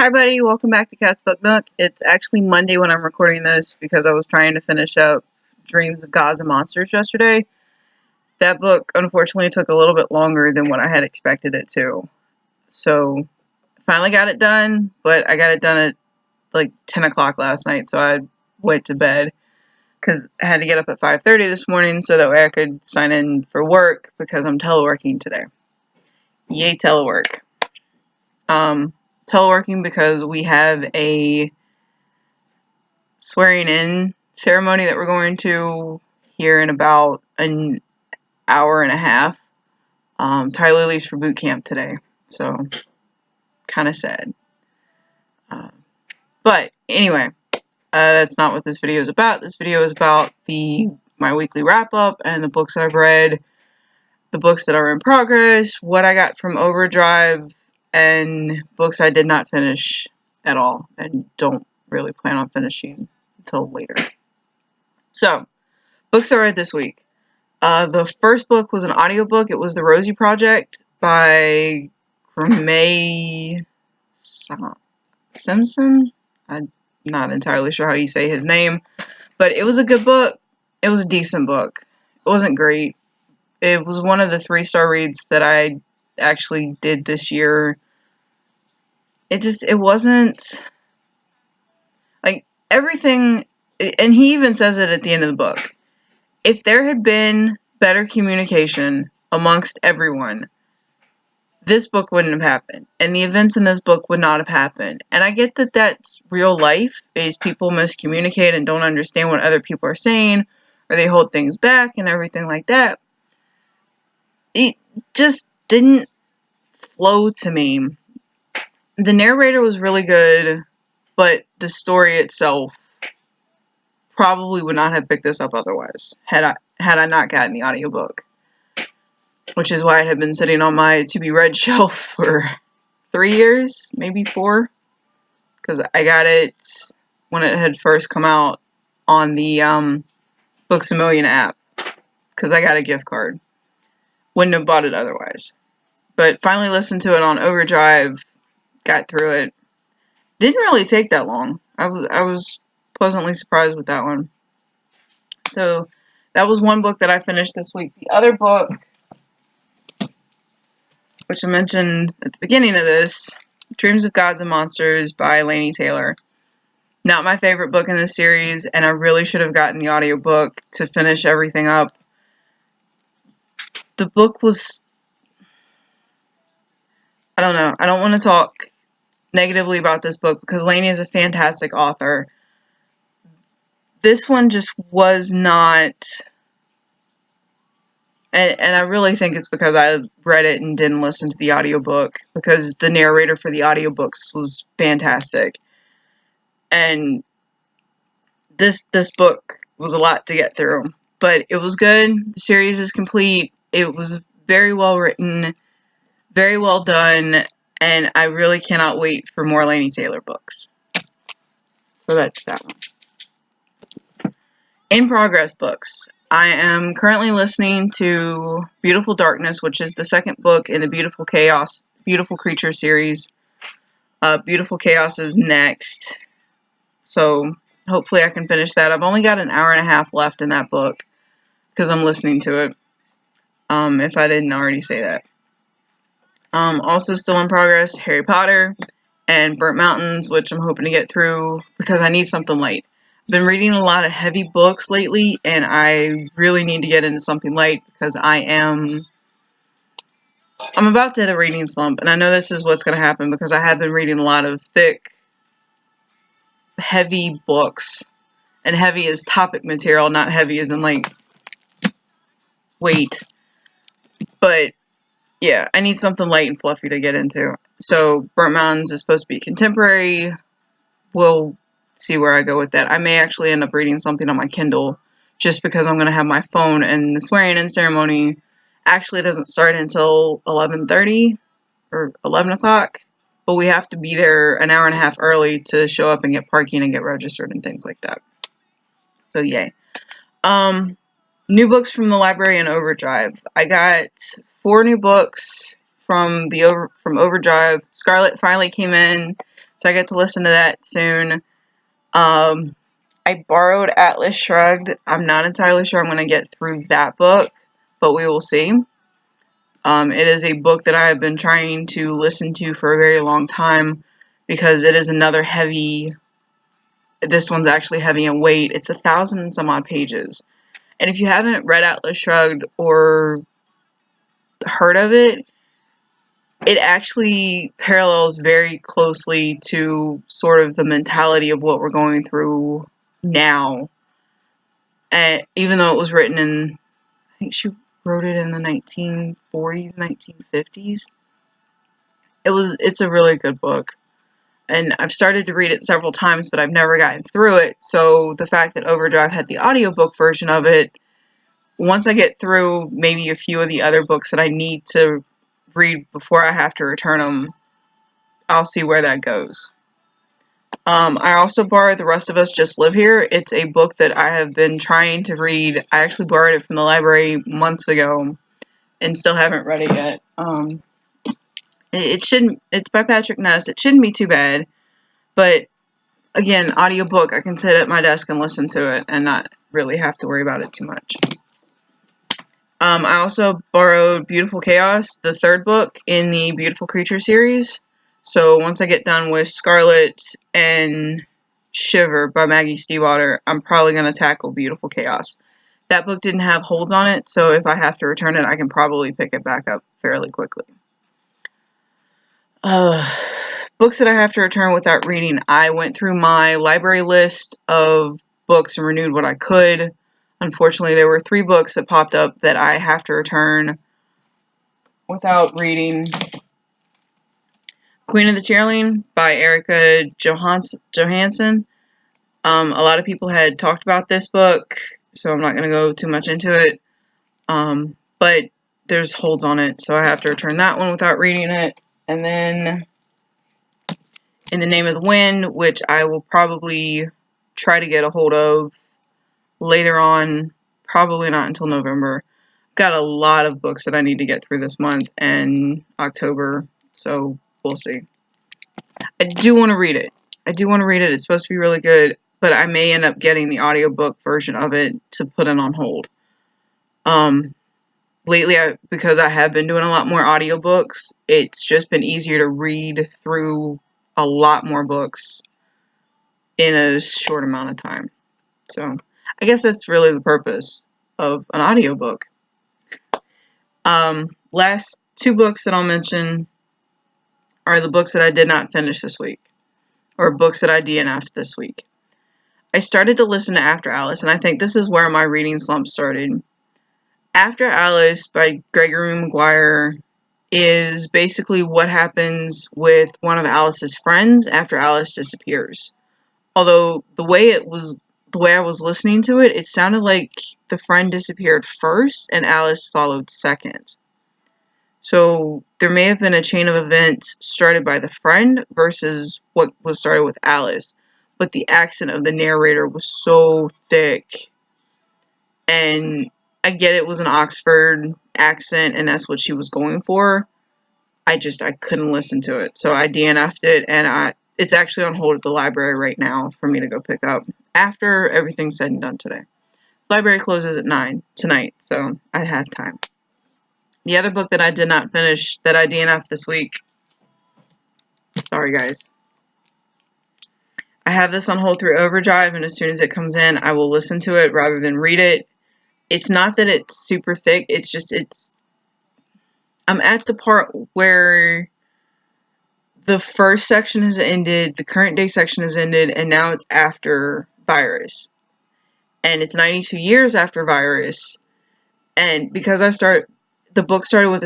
Hi buddy, welcome back to Cat's Book Nook. It's actually Monday when I'm recording this because I was trying to finish up Dreams of Gods and Monsters yesterday. That book unfortunately took a little bit longer than what I had expected it to. So, finally got it done, but I got it done at like 10 o'clock last night, so I went to bed because I had to get up at 5:30 this morning so that way I could sign in for work because I'm teleworking today. Yay, telework. Teleworking because we have a swearing in ceremony that we're going to here in about an hour and a half. Tyler leaves for boot camp today, so kind of sad. But anyway, that's not what this video is about. This video is about my weekly wrap up and the books that I've read, the books that are in progress, what I got from OverDrive, and books I did not finish at all and don't really plan on finishing until later. So, books I read this week. The first book was an audiobook. It was The Rosie Project by Graeme Simsion. I'm not entirely sure how you say his name, but it was a good book. It was a decent book. It wasn't great. It was one of the 3-star reads that I actually did this year. It wasn't like everything, and he even says it at the end of the book. If there had been better communication amongst everyone, this book wouldn't have happened, and the events in this book would not have happened. And I get that that's real life, is people miscommunicate and don't understand what other people are saying, or they hold things back and everything like that. It just didn't flow to me. The narrator was really good, but the story itself probably would not have picked this up otherwise, had I not gotten the audiobook. Which is why it had been sitting on my to-be-read shelf for 3 years, maybe 4. Because I got it when it had first come out on the Books A Million app. Because I got a gift card. Wouldn't have bought it otherwise. But finally listened to it on OverDrive, got through it. Didn't really take that long. I was pleasantly surprised with that one. So, that was one book that I finished this week. The other book, which I mentioned at the beginning of this, Dreams of Gods and Monsters by Laini Taylor. Not my favorite book in this series, and I really should have gotten the audiobook to finish everything up. The book was... I don't know. I don't want to talk negatively about this book because Laini is a fantastic author. This one just was not... And I really think it's because I read it and didn't listen to the audiobook, because the narrator for the audiobooks was fantastic. And this book was a lot to get through, but it was good. The series is complete. It was very well written, very well done, and I really cannot wait for more Laini Taylor books. So that's that one. In progress books. I am currently listening to Beautiful Darkness, which is the second book in the Beautiful Creature series. Beautiful Chaos is next. So, hopefully I can finish that. I've only got an hour and a half left in that book, because I'm listening to it. If I didn't already say that. Also still in progress, Harry Potter and Burnt Mountains, which I'm hoping to get through, because I need something light. Been reading a lot of heavy books lately, and I really need to get into something light because I'm about to hit a reading slump, and I know this is what's going to happen because I have been reading a lot of thick, heavy books, and heavy is topic material, not heavy as in like weight. But yeah, I need something light and fluffy to get into. So Burnt Mountains is supposed to be contemporary. We'll see where I go with that. I may actually end up reading something on my Kindle just because I'm going to have my phone, and the swearing-in ceremony actually doesn't start until 11:30 or 11 o'clock, but we have to be there an hour and a half early to show up and get parking and get registered and things like that. So yay. New books from the library and OverDrive. I got 4 new books from OverDrive. Scarlet finally came in. So I get to listen to that soon. I borrowed Atlas Shrugged. I'm not entirely sure I'm going to get through that book, but we will see. It is a book that I have been trying to listen to for a very long time because it is another heavy. This one's actually heavy in weight. It's 1,000 and some odd pages. And if you haven't read Atlas Shrugged or heard of it, it actually parallels very closely to sort of the mentality of what we're going through now. And even though it was written in, I think she wrote it in the 1940s, 1950s. It's a really good book. And I've started to read it several times, but I've never gotten through it. So the fact that OverDrive had the audiobook version of it, once I get through maybe a few of the other books that I need to read before I have to return them, I'll see where that goes. I also borrowed The Rest of Us Just Live Here. It's a book that I have been trying to read. I actually borrowed it from the library months ago and still haven't read it yet. It's by Patrick Ness. It shouldn't be too bad, but again, audiobook, I can sit at my desk and listen to it and not really have to worry about it too much. I also borrowed Beautiful Chaos, the third book in the Beautiful Creature series. So once I get done with Scarlet and Shiver by Maggie Stiefvater, I'm probably going to tackle Beautiful Chaos. That book didn't have holds on it, so if I have to return it, I can probably pick it back up fairly quickly. Books that I have to return without reading. I went through my library list of books and renewed what I could. Unfortunately, there were 3 books that popped up that I have to return without reading. Queen of the Tearling by Erika Johansen. A lot of people had talked about this book, so I'm not going to go too much into it. But there's holds on it, so I have to return that one without reading it. And then In the Name of the Wind, which I will probably try to get a hold of later on, probably not until November. Got a lot of books that I need to get through this month and October, so we'll see. I do want to read it. It's supposed to be really good, but I may end up getting the audiobook version of it to put it on hold. Lately, because I have been doing a lot more audiobooks, it's just been easier to read through a lot more books in a short amount of time. So, I guess that's really the purpose of an audiobook. Last 2 books that I'll mention are the books that I did not finish this week, or books that I DNF'd this week. I started to listen to After Alice, and I think this is where my reading slump started. After Alice by Gregory Maguire is basically what happens with one of Alice's friends after Alice disappears. Although the way I was listening to it, it sounded like the friend disappeared first and Alice followed second. So there may have been a chain of events started by the friend versus what was started with Alice. But the accent of the narrator was so thick. And I get it was an Oxford accent and that's what she was going for. I couldn't listen to it. So I DNF'd it and it's actually on hold at the library right now for me to go pick up after everything's said and done today. The library closes at 9 tonight, so I have time. The other book that I did not finish that I DNF'd this week, sorry guys, I have this on hold through OverDrive, and as soon as it comes in, I will listen to it rather than read it. It's not that it's super thick, I'm at the part where the first section has ended, the current day section has ended, and now it's after Virus. And it's 92 years after Virus. And because the book started with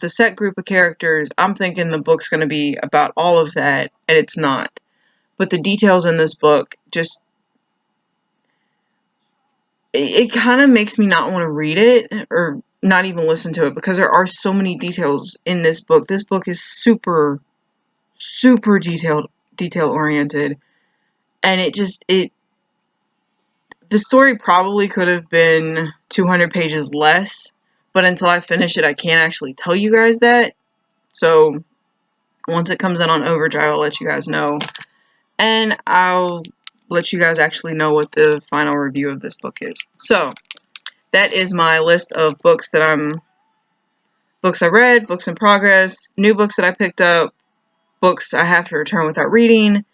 a set group of characters, I'm thinking the book's going to be about all of that, and it's not. But the details in this book it kind of makes me not want to read it or not even listen to it because there are so many details in this book. This book is super, super detail oriented, and the story probably could have been 200 pages less, but until I finish it, I can't actually tell you guys that. So Once it comes in on OverDrive, I'll let you guys know. And I'll let you guys actually know what the final review of this book is. So, that is my list of books that books I read, books in progress, new books that I picked up, books I have to return without reading,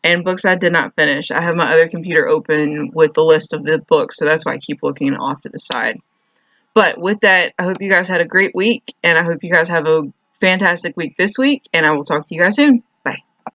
and books I did not finish. I have my other computer open with the list of the books, so that's why I keep looking off to the side. But with that, I hope you guys had a great week, and I hope you guys have a fantastic week this week, and I will talk to you guys soon.